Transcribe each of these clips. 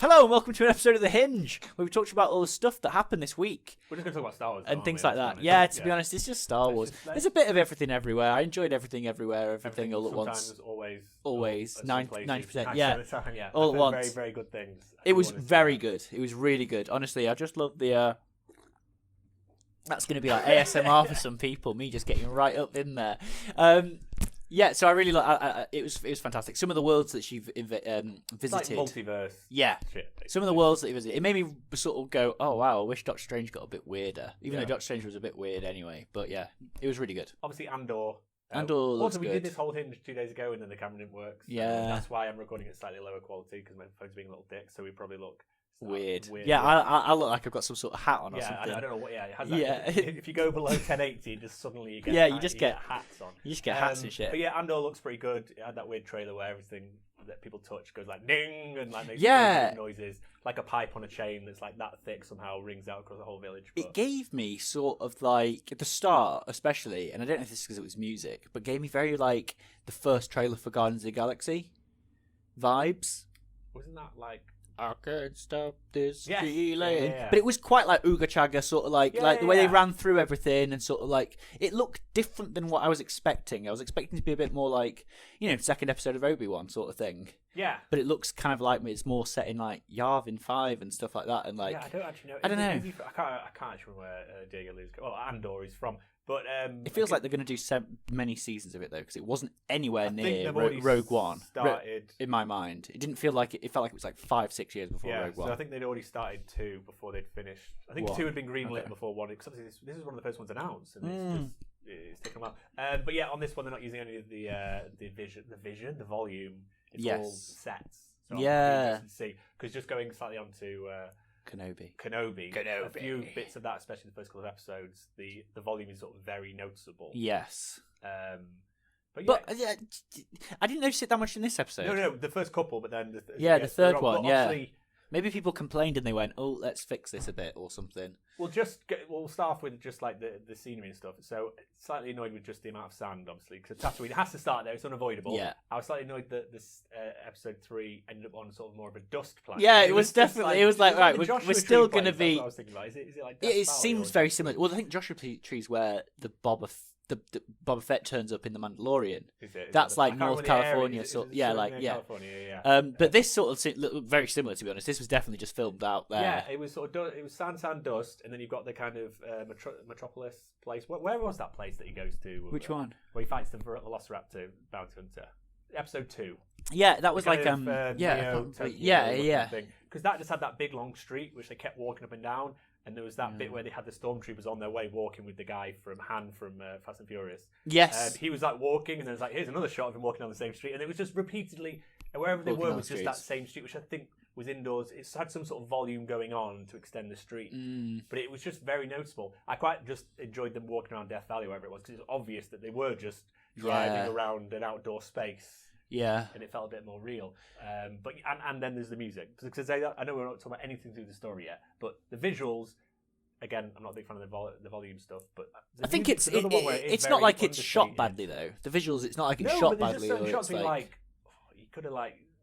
Hello and welcome to an episode of The Hinge, where we talked about all the stuff that happened this week. We're just going to talk about Star Wars. And things like that. Yeah, to be honest, it's just Star Wars. There's a bit of everything everywhere. I enjoyed everything everywhere, everything all at once. Always. 90%, yeah. All at once. Very, very good things. It was very good. It was really good. Honestly, I just love the... That's going to be like ASMR for some people, me just getting right up in there. Yeah, so I really like. It was fantastic. Some of the worlds that she visited, it's like multiverse. Yeah, shit, some of the worlds that he visited, it made me sort of go, "Oh wow, I wish Doctor Strange got a bit weirder." Even though Doctor Strange was a bit weird anyway, but yeah, it was really good. Obviously, Andor. Andor looks also, we good. did this whole Hinge 2 days ago, and then the camera didn't work. So that's why I'm recording at slightly lower quality because my phone's being a little dick. So we probably look. Weird. Yeah, I look like I've got some sort of hat on or something. I don't know what. Yeah, it has that. If you go below 1080, just suddenly you get you get hats on. You just get hats and shit. But yeah, Andor looks pretty good. It had that weird trailer where everything that people touch goes like ding and like makes noises, like a pipe on a chain that's like that thick somehow rings out across the whole village. But... It gave me sort of like at the start, especially, and I don't know if this is because it was music, but gave me very like the first trailer for Guardians of the Galaxy vibes. Wasn't that like? I can't stop this feeling. Yeah. But it was quite like Ooga Chagga, sort of like the way they ran through everything and sort of like it looked different than what I was expecting. I was expecting to be a bit more like, second episode of Obi-Wan sort of thing. Yeah. But it looks kind of like it's more set in like Yavin 5 and stuff like that. And like, I don't actually know. I don't know. I can't actually remember where Diego Lu's. Well, Andor is from. But it feels like they're going to do so many seasons of it though, because it wasn't anywhere near Rogue One. In my mind, it didn't feel like it. It felt like it was like 5-6 years before Rogue One. So I think they'd already started 2 before they'd finished. I think 2 had been greenlit before 1. Because this is one of the first ones announced, and it's taken a while. But yeah, on this one they're not using any of the volume. It's all sets. So yeah. Because just going slightly onto. Kenobi. A few bits of that, especially the first couple of episodes, the volume is sort of very noticeable. Yes. But I didn't notice it that much in this episode. No, the first couple, but then the third one. Yeah. Maybe people complained and they went, "Oh, let's fix this a bit" or something. We'll start off with just like the scenery and stuff. So slightly annoyed with just the amount of sand, obviously, because Tatooine has to start there. It's unavoidable. Yeah. I was slightly annoyed that this episode 3 ended up on sort of more of a dust planet. Yeah, it was definitely. It was like right, we're still going to be. That's what I was thinking about. Is it like it seems very similar. Well, I think Joshua Tree's where the Boba Fett turns up in The Mandalorian. That's like North California, California. But this sort of looked very similar, to be honest. This was definitely just filmed out there. Yeah, it was sort of it was sand, dust, and then you've got the kind of metropolis place. Where was that place that he goes to? Which one? Where he fights the Velociraptor bounty hunter. Episode 2. Yeah, that was like Because that just had that big long street which they kept walking up and down. And there was that bit where they had the stormtroopers on their way walking with the guy from Han from Fast and Furious. Yes. He was like walking, and then it was like, here's another shot of him walking on the same street. And it was just repeatedly, wherever they were was just that same street, which I think was indoors. It had some sort of volume going on to extend the street. But it was just very noticeable. I quite just enjoyed them walking around Death Valley, wherever it was, because it was obvious that they were just driving around an outdoor space. Yeah, and it felt a bit more real. But then there's the music, because I know we're not talking about anything through the story yet, but the visuals. Again, I'm not a big fan of the volume stuff, but I think it's not like it's shot badly though. The visuals, it's not like it's shot badly. No, but there's just certain shots you could have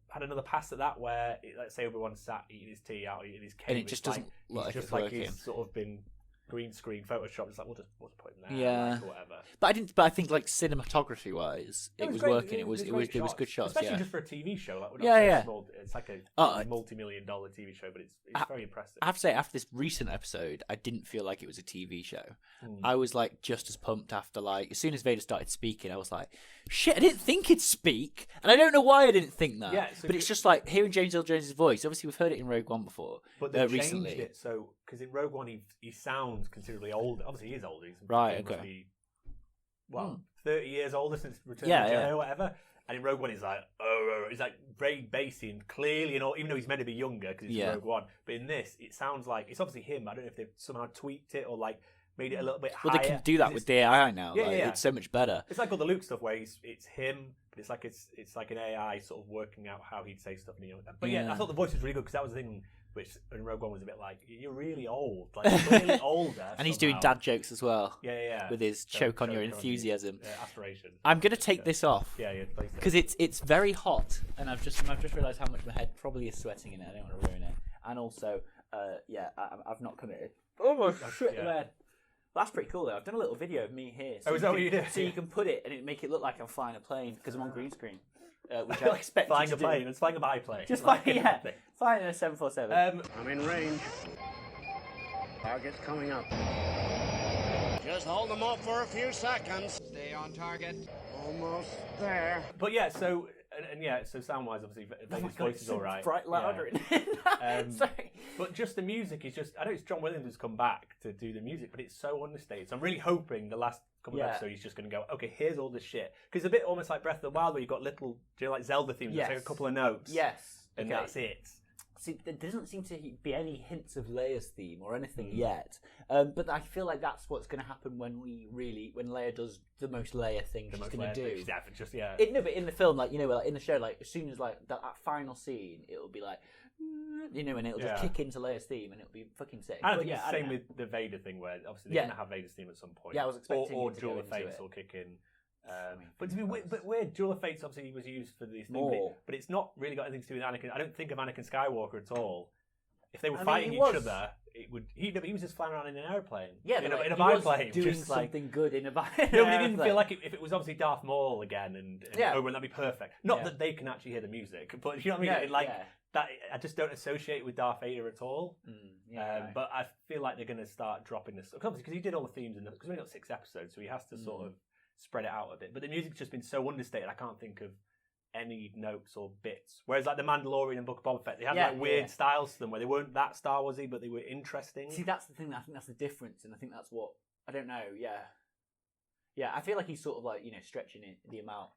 had another pass at that where, let's say Obi-Wan sat eating his tea out, eating his cake, and it just doesn't look like it's working. He's sort of been green screen Photoshop. It's like, what's the point in that? Yeah, or whatever. But I think like cinematography wise, it was working. It was good shots, especially just for a TV show. Like, it's like a multi-million-dollar TV show, but it's very impressive. I have to say, after this recent episode, I didn't feel like it was a TV show. I was like just as pumped after as soon as Vader started speaking, I was like, shit, I didn't think he'd speak, and I don't know why I didn't think that. Yeah, but it's just like hearing James Earl Jones' voice. Obviously, we've heard it in Rogue One before, but they recently changed it. So because in Rogue One he sounds considerably older. Obviously, he is older. He's 30 years older since Return of the Jedi or whatever. And in Rogue One, he's like, he's like very bassy and clearly, even though he's meant to be younger because it's Rogue One. But in this, it sounds like it's obviously him. I don't know if they've somehow tweaked it or made it a little bit higher. Well, they can do that with the AI now. It's so much better. It's like all the Luke stuff where it's him, but it's like an AI sort of working out how he'd say stuff. But I thought the voice was really good because that was the thing which in Rogue One was a bit like, you're really old, you're really older. And he's doing dad jokes as well. Yeah. With his choke on your enthusiasm. Aspiration. I'm gonna take this off. Yeah, because it's very hot, and I've just realised how much my head probably is sweating in it. I don't want to ruin it. and also, I've not committed. Oh shit, man. That's pretty cool though. I've done a little video of me here. So is that what you did? So you can put it and it make it look like I'm flying a plane because I'm on green screen. Which I expect flying a plane. It's flying a biplane. Just flying in a 747. I'm in range. Target's coming up. Just hold them off for a few seconds. Stay on target. Almost there. But so sound-wise, obviously, Vader's voice is all right. Bright louder. Sorry. But just the music is just... I know it's John Williams who's come back to do the music, but it's so understated. So I'm really hoping the last couple of episodes he's just going to go, okay, here's all this shit. Because it's a bit almost like Breath of the Wild, where you've got little, like Zelda themes, take a couple of notes. Yes. And that's it. See, there doesn't seem to be any hints of Leia's theme or anything yet. But I feel like that's what's going to happen when Leia does the most Leia thing she's going to do. No, but in the film, like in the show, like as soon as like that final scene, it'll be like, and it'll just kick into Leia's theme, and it'll be fucking sick. I think it's the same with the Vader thing, where obviously they're going to have Vader's theme at some point. Yeah, I was expecting or Duel of Fates will kick in. But to be weird, Duel of Fates obviously was used for this thing, but it's not really got anything to do with Anakin. I don't think of Anakin Skywalker at all. If they were fighting each other, it would. He was just flying around in an airplane. Yeah, in a biplane, doing something good in a biplane. No, but it didn't feel like if it was obviously Darth Maul again, and wouldn't that be perfect? Not that they can actually hear the music, but you know what I mean. That, I just don't associate it with Darth Vader at all. But I feel like they're going to start dropping this because he did all the themes because we only got 6 episodes, so he has to sort of spread it out a bit. But the music's just been so understated, I can't think of any notes or bits. Whereas like The Mandalorian and Book of Boba Fett, they had weird styles to them where they weren't that Star Warsy, but they were interesting. See, that's the thing. I think that's the difference, and I think that's what I don't know. Yeah. I feel like he's sort of like stretching it the amount,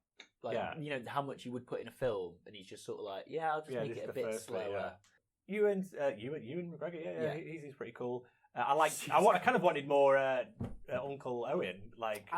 like how much you would put in a film, and he's just sort of like, I'll just make it a bit slower. Ewan McGregor, he's pretty cool. I kind of wanted more Uncle Owen. Like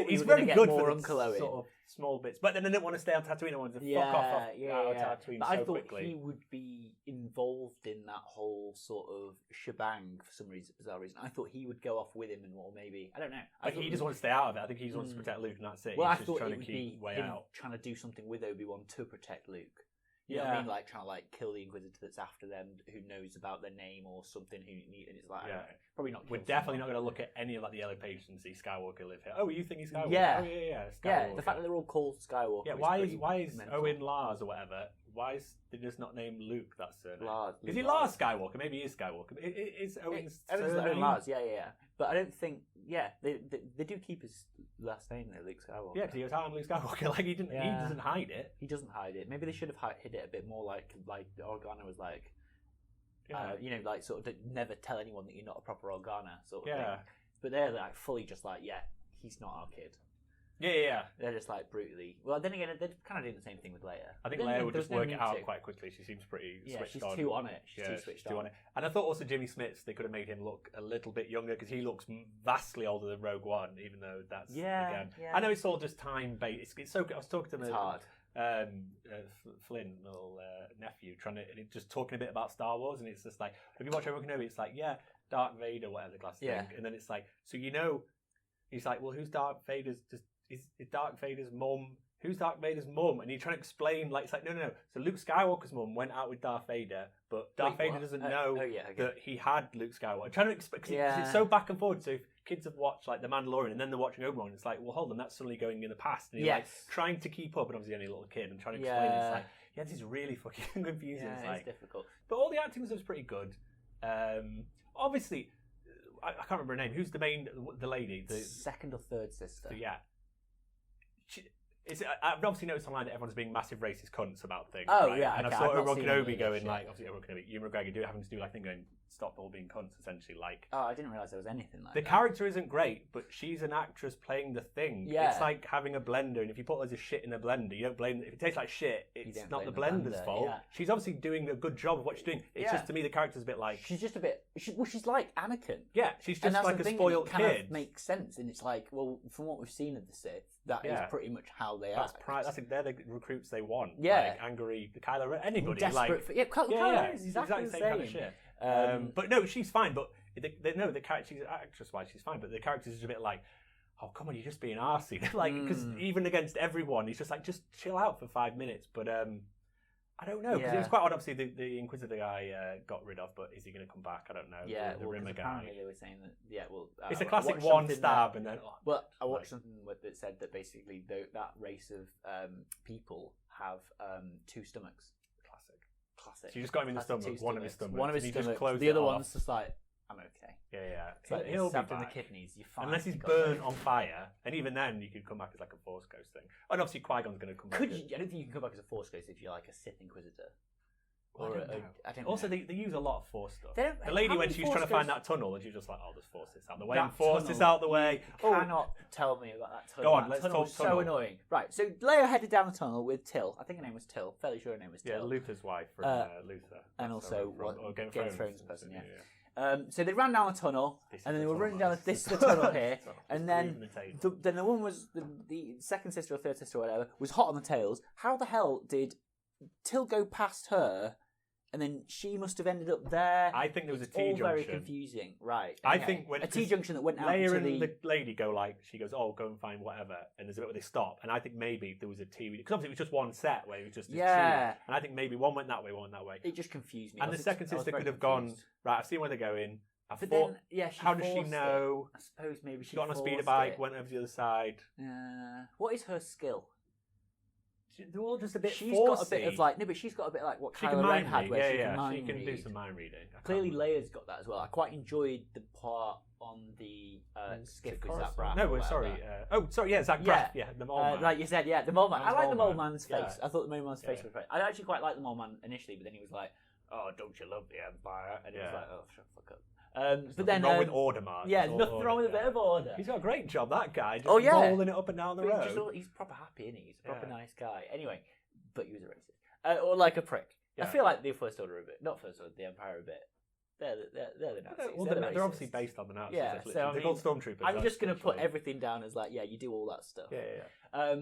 he's very good for Uncle Owen. Sort of small bits, but then I didn't want to stay on Tatooine. I wanted to fuck off Tatooine but so I thought quickly. he would be involved in that whole sort of shebang for some bizarre reason. I thought he would go off with him, and maybe I don't know. Like he just wants to stay out of it. I think he just wants to protect Luke, and that's it. Well, he's I thought trying it would to keep be way him out, trying to do something with Obi-Wan to protect Luke. You know what I mean? Like trying to kill the Inquisitor that's after them, who knows about their name or something. And it's like, I don't know, probably not. We're definitely not going to look at any of the yellow pages and see Skywalker live here. Oh, you think he's Skywalker? Yeah, oh, yeah. Skywalker. Yeah, the fact that they're all called Skywalker. Yeah, why is Owen Lars or whatever? Why is they just not name Luke that surname? Lars. Is he Lars Skywalker? Maybe he is Skywalker. Is Owen's surname? Owen Lars, yeah. But I don't think, they do keep his last name though, Luke Skywalker. Yeah, because he was I'm Luke Skywalker. He doesn't hide it. He doesn't hide it. Maybe they should have hid it a bit more, like Organa was like, sort of never tell anyone that you're not a proper Organa sort of thing. But they're like fully just like, he's not our kid. Yeah. They're just like brutally. Well, then again, they're kind of doing the same thing with Leia. I think Leia would just work it out quite quickly. She seems pretty switched on. She's too on it. She's too switched on it. And I thought also Jimmy Smits, they could have made him look a little bit younger because he looks vastly older than Rogue One, even though that's again. Yeah. I know it's all just time based. It's so. I was talking to him. It's hard. Flynn, little nephew, just talking a bit about Star Wars, and it's just like, if you watch Obi-Wan Kenobi, it's like, Darth Vader, whatever the class thing, and then it's like, so he's like, well, who's Darth Vader's? Is Darth Vader's mum? Who's Darth Vader's mum? And you're trying to explain, it's like, no. So Luke Skywalker's mum went out with Darth Vader, but Darth Vader doesn't know that he had Luke Skywalker. I'm trying to explain, because it's so back and forward. So if kids have watched The Mandalorian and then they're watching Obi-Wan, it's like, well, hold on, that's suddenly going in the past. And you're trying to keep up, and obviously only a little kid, and trying to explain it's like, this is really fucking confusing. It's difficult. But all the acting was pretty good. Obviously, I can't remember her name. Who's the lady? The second or third sister. Yeah. I've obviously noticed online that everyone's being massive racist cunts about things. Oh, right? yeah. And I saw Obi-Wan Kenobi going, obviously Obi-Wan Kenobi, Ewan McGregor having to do, going, stop all being cunts, essentially. Oh, I didn't realise there was anything like that. The character isn't great, but she's an actress playing the thing. Yeah. It's like having a blender, and if you put loads of shit in a blender, you don't blame, if it tastes like shit, it's not the blender's fault. Yeah. She's obviously doing a good job of what she's doing. It's just, to me, the character's a bit like... She's just a bit... she's like Anakin. Yeah, she's just like a spoiled kid. Kind of makes sense, and it's like, well, from what we've seen of the Sith, that is pretty much how they act. They're the recruits they want. Yeah. Angry, Kylo Ren, anybody. Desperate for... Kylo is exactly the same kind of shit. But no, she's fine. But the character, actress-wise, she's fine. But the character's just a bit like, oh, come on, you're just being arsey. Because even against everyone, he's just like, just chill out for 5 minutes. But I don't know, because it was quite odd. Obviously, the Inquisitor guy got rid of, but is he going to come back? I don't know. Yeah, the Rimmer guy. Apparently they were saying that. Yeah, well, it's a classic one stab and then. Well, I watched something that said that basically that race of people have 2 stomachs. Classic. So you just got him in the stomach. One of his stomachs. One of his stomachs. Just the other one's just like, I'm okay. Yeah. It's like he'll be back. in the kidneys. You're fine. Unless he's burned on fire, and even then you could come back as like a Force Ghost thing. And obviously Qui-Gon's going to come back. I don't think you can come back as a Force Ghost if you're like a Sith Inquisitor. Well, I don't also, know. they use a lot of Force stuff. The lady, when she was trying to find that tunnel, and she was just like, there's Force this out the way, and Force this out the way. You cannot tell me about that tunnel. Go on, let's talk so annoying. Right, so Leia headed down the tunnel with Till. I think her name was Till. Fairly sure her name was Till. Yeah, Luther's wife from Luther. And also Game of Thrones person, yeah. So they ran down the tunnel, and then they were running down this the tunnel here, and then the one was the second sister or third sister or whatever was hot on the tails. How the hell did Till go past her, and then she must have ended up there? I think there was a T junction. All very confusing, right? I think when a T junction that went out Leia to and the lady go she goes, go and find whatever, and there's a bit where they stop, and I think maybe there was a T, because obviously it was just one set where it was just a T, and I think maybe one went that way, one went that way. It just confused me. And the second sister could have gone, right, I've seen where they're going. She how does she know? I suppose maybe she got on a speeder bike, went over to the other side. What is her skill? They're all just a bit. She's got a bit of like but she's got a bit like what Kylo Ren had, where she can do some mind reading. Clearly, Leia's got that as well. I quite enjoyed the part on the skiff with Zach Braff. No, sorry. Zach Braff. Yeah, the Mole Man. Like you said, the Mole Man. I like the Mole Man's face. I thought the Mole Man's face was great. I actually quite liked the Mole Man initially, but then he was like, "Oh, don't you love the Empire?" And it was like, "Oh, shut the fuck up." But then wrong with order, Mark. Yeah, nothing wrong with a bit of order. He's got a great job, that guy. Just rolling it up and down the road. He's proper happy, isn't he? He's a proper nice guy. Anyway, but he was a racist, or like a prick. Yeah. I feel like the First Order a bit, not First Order, the Empire a bit. They're the Nazis. Well, they're obviously based on the Nazis. Yeah, so they're called stormtroopers. I'm just going to put everything down as like, you do all that stuff. Yeah.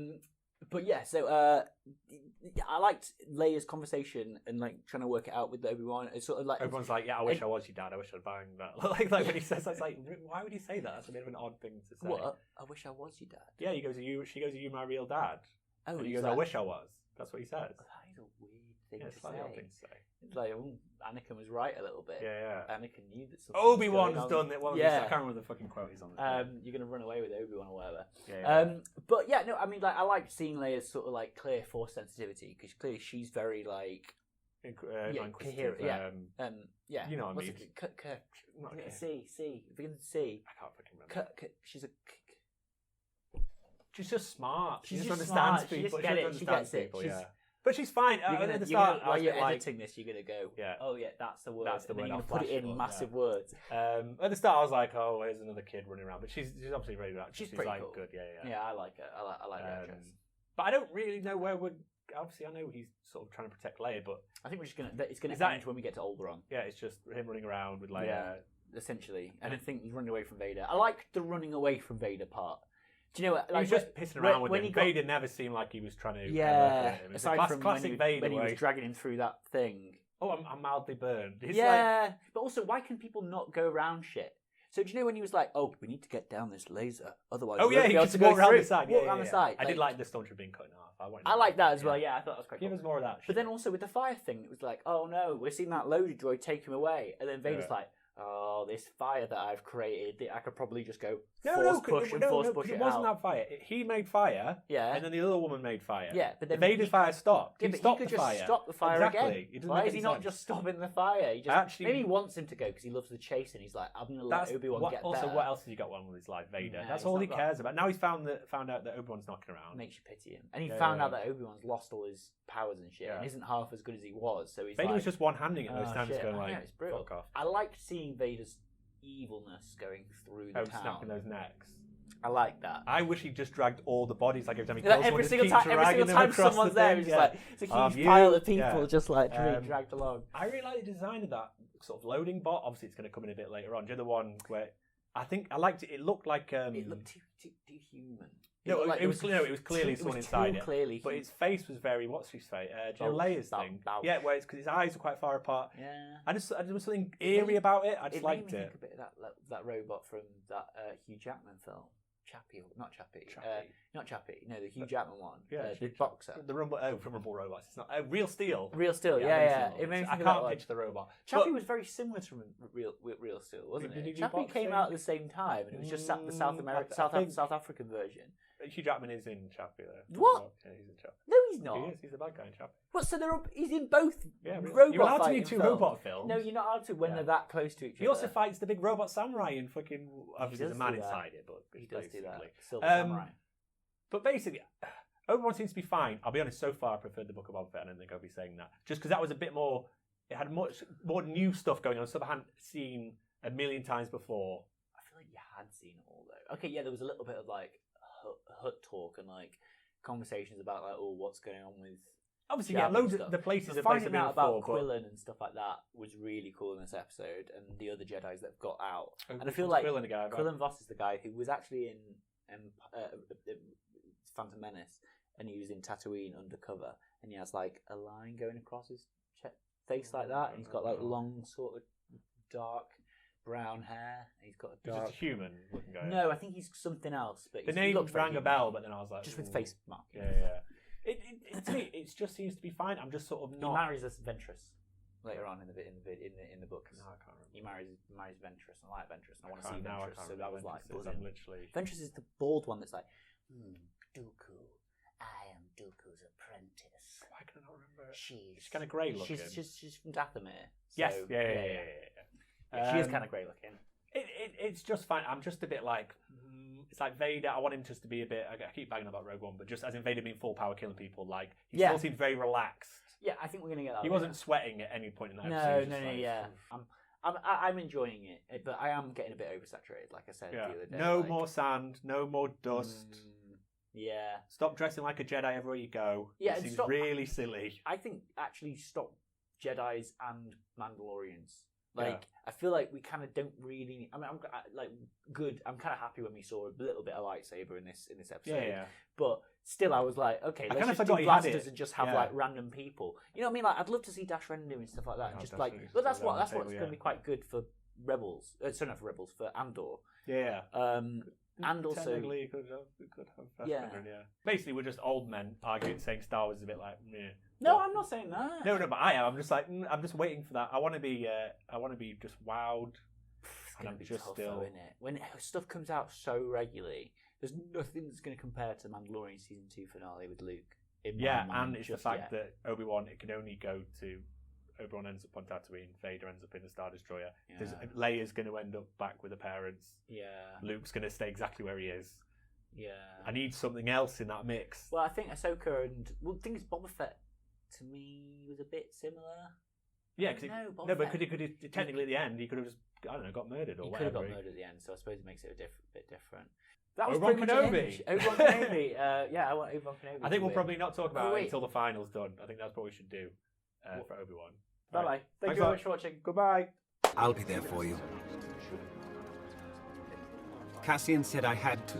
But yeah, so I liked Leia's conversation and like trying to work it out with Obi-Wan. It's sort of like everyone's like, I wish I was your dad. I wish I'd bang that. like when he says that, it's like, why would he say that? That's a bit of an odd thing to say. What? I wish I was your dad. Yeah, he goes, she goes, are you my real dad? Oh, and he goes, I wish I was. That's what he says. That is a weird thing to say. Odd thing to say. It's like, Anakin was right a little bit. Yeah. Anakin knew that something Obi-Wan's done it. I can't remember the fucking quote he's on. You're going to run away with Obi-Wan or whatever. Yeah. But yeah, no, I mean, like, I like seeing Leia's sort of like clear Force sensitivity, because clearly she's very like coherent. Yeah. You know what I mean? C. Begins with C. I can't fucking remember. She's just smart. She just understands people. She gets it. Yeah. But she's fine. At the start, while you're editing this, you're going to go, oh yeah, that's the word. That's the word. You're going to put it in massive words. At the start, I was like, oh, here's another kid running around. But she's obviously really good. She's pretty like, cool. Good, Yeah, I like her. I like the actress. But I don't really know where we're... Obviously, I know he's sort of trying to protect Leia, but... I think we're just going to... It's going to end when we get to Alderaan. Yeah, it's just him running around with Leia. Yeah, essentially. And I think he's running away from Vader. I like the running away from Vader part. Do you know what? Like, he was just pissing around with him. Vader never seemed like he was trying to... Yeah, aside from classic Vader when he was dragging him through that thing. Oh, I'm mildly burned. But also, why can people not go around shit? So do you know when he was like, "Oh, we need to get down this laser, otherwise he just walk around the side. Walk around the side." I did like the stormtrooper being cut in half. I like that as well. Yeah, I thought that was quite cool. Give us more of that. But then also with the fire thing, it was like, "Oh no, we're seeing that loader droid take him away," and then Vader's like, "Oh, this fire that I've created, I could probably just go force push it out." It wasn't that fire. He made fire, and then the other woman made fire. Yeah, but then Vader's fire stopped. He stopped the fire. Stop the fire again. Why is he not just stopping the fire? He just maybe he wants him to go because he loves the chase, and he's like, "I'm going to let Obi-Wan get better." Also, what else has he got on with his life? Vader. That's all he cares about. Now he's found out that Obi-Wan's knocking around. Makes you pity him, and he found out that Obi-Wan's lost all his powers and shit, and isn't half as good as he was. So he's Vader was just one-handing it those times, going like, "Fuck off." I liked seeing Vader's evilness going through the town. Snapping those necks. I like that. I wish he just dragged all the bodies, like every time he kills every single time someone's there, it's like it's a huge pile of people just like being dragged along. I really like the design of that sort of loading bot. Obviously, it's going to come in a bit later on. Do you know the one where I think I liked it? It looked like it looked too human. No, it was clearly someone inside it. But his face was very... What's his face? Do you know Leia's thing? Yeah, where it's because his eyes are quite far apart. Yeah. There was something eerie about it. I just liked it. It made me think a bit of that robot from that Hugh Jackman film. not Chappie. No, the Hugh Jackman one. Yeah, the boxer. The Rumble Robots. It's not Real Steel. Real Steel. Yeah. I can't picture the robot. Chappie was very similar to Real Steel, wasn't it? Chappie came out at the same time, and it was just the South African version. Hugh Jackman is in Chappie though. What? Yeah, he's in Chappie. No, he's not. He is. He's the bad guy in Chappie. What? So he's in both. Yeah, robot. You're allowed to be fighting two films. robot films. No, you're not allowed to when they're that close to each other. He also fights the big robot samurai in fucking. Obviously, there's a man inside it, but he does do that. basically. Silver Samurai. But basically, Obi-Wan seems to be fine. I'll be honest. So far, I preferred the Book of Boba Fett. I don't think I'll be saying that just because that was a bit more. It had much more new stuff going on. Stuff I hadn't seen a million times before. I feel like you had seen it all though. Okay, yeah, there was a little bit of like hut talk and like conversations about like, what's going on with. Obviously, yeah, loads of the places that finding out about Quillen and stuff like that was really cool in this episode, and the other Jedis that have got out. And I feel like Quillen Voss is the guy who was actually in Phantom Menace, and he was in Tatooine undercover, and he has like a line going across his face like that, and he's got like long sort of dark brown hair. He's got a dark. He's just a human looking guy. No, I think he's something else. But the name rang a bell, but then I was like, just with face mark. Yeah. To me, it just seems to be fine. I'm just sort of not. He marries us Ventress later on in the book. No, I can't remember. He marries Ventress. I like Ventress, and I want to see Ventress. So that was like I'm literally. Ventress is the bald one that's like, Dooku. I am Dooku's apprentice. Why can I not remember? She's kind of grey looking. She's from Dathomir. Yes. Yeah. She is kind of grey looking. It's just fine. I'm just a bit like. It's like Vader. I want him just to be a bit. I keep banging about Rogue One, but just as in Vader being full power killing people, like he still seemed very relaxed. Yeah, I think we're gonna get that. He wasn't sweating at any point in that episode. No. Yeah, I'm enjoying it, but I am getting a bit oversaturated. Like I said the other day. No more sand. No more dust. Yeah. Stop dressing like a Jedi everywhere you go. Yeah, it seems really silly. I think actually stop Jedis and Mandalorians. I feel like we kind of don't really. I mean, I'm good. I'm kind of happy when we saw a little bit of lightsaber in this episode. Yeah. But still, I was like, okay, let's just do blasters and just have like random people. You know what I mean? Like, I'd love to see Dash Rendar doing stuff like that. And just like, but that's what's going to be quite good for Rebels. Sorry, not for Rebels, for Andor. Yeah. And also, technically, you could have Dash Rendar, yeah. Basically, we're just old men arguing, saying Star Wars is a bit like, meh. No, I'm not saying that. No, but I am. I'm just like, I'm just waiting for that. I want to be just wowed. It's going to be tough, though, isn't it? When stuff comes out so regularly, there's nothing that's going to compare to Mandalorian season 2 finale with Luke. And it's the fact that Obi-Wan, it can only go to. Obi-Wan ends up on Tatooine. Vader ends up in the Star Destroyer. Yeah. Leia's going to end up back with her parents. Yeah. Luke's going to stay exactly where he is. Yeah. I need something else in that mix. Well, I think Ahsoka and the thing is, Boba Fett to me was a bit similar. Yeah, but could he technically at the end he could have just got murdered or he whatever. Could have got murdered at the end, so I suppose it makes it a bit different. That was Obi-Wan Kenobi. Obi-Wan Kenobi. I want Obi-Wan Kenobi. I think we'll probably not talk about it until the final's done. I think that's what we should do for Obi-Wan. Bye bye. Thank you very much for watching. Goodbye. I'll be there for you. Cassian said I had to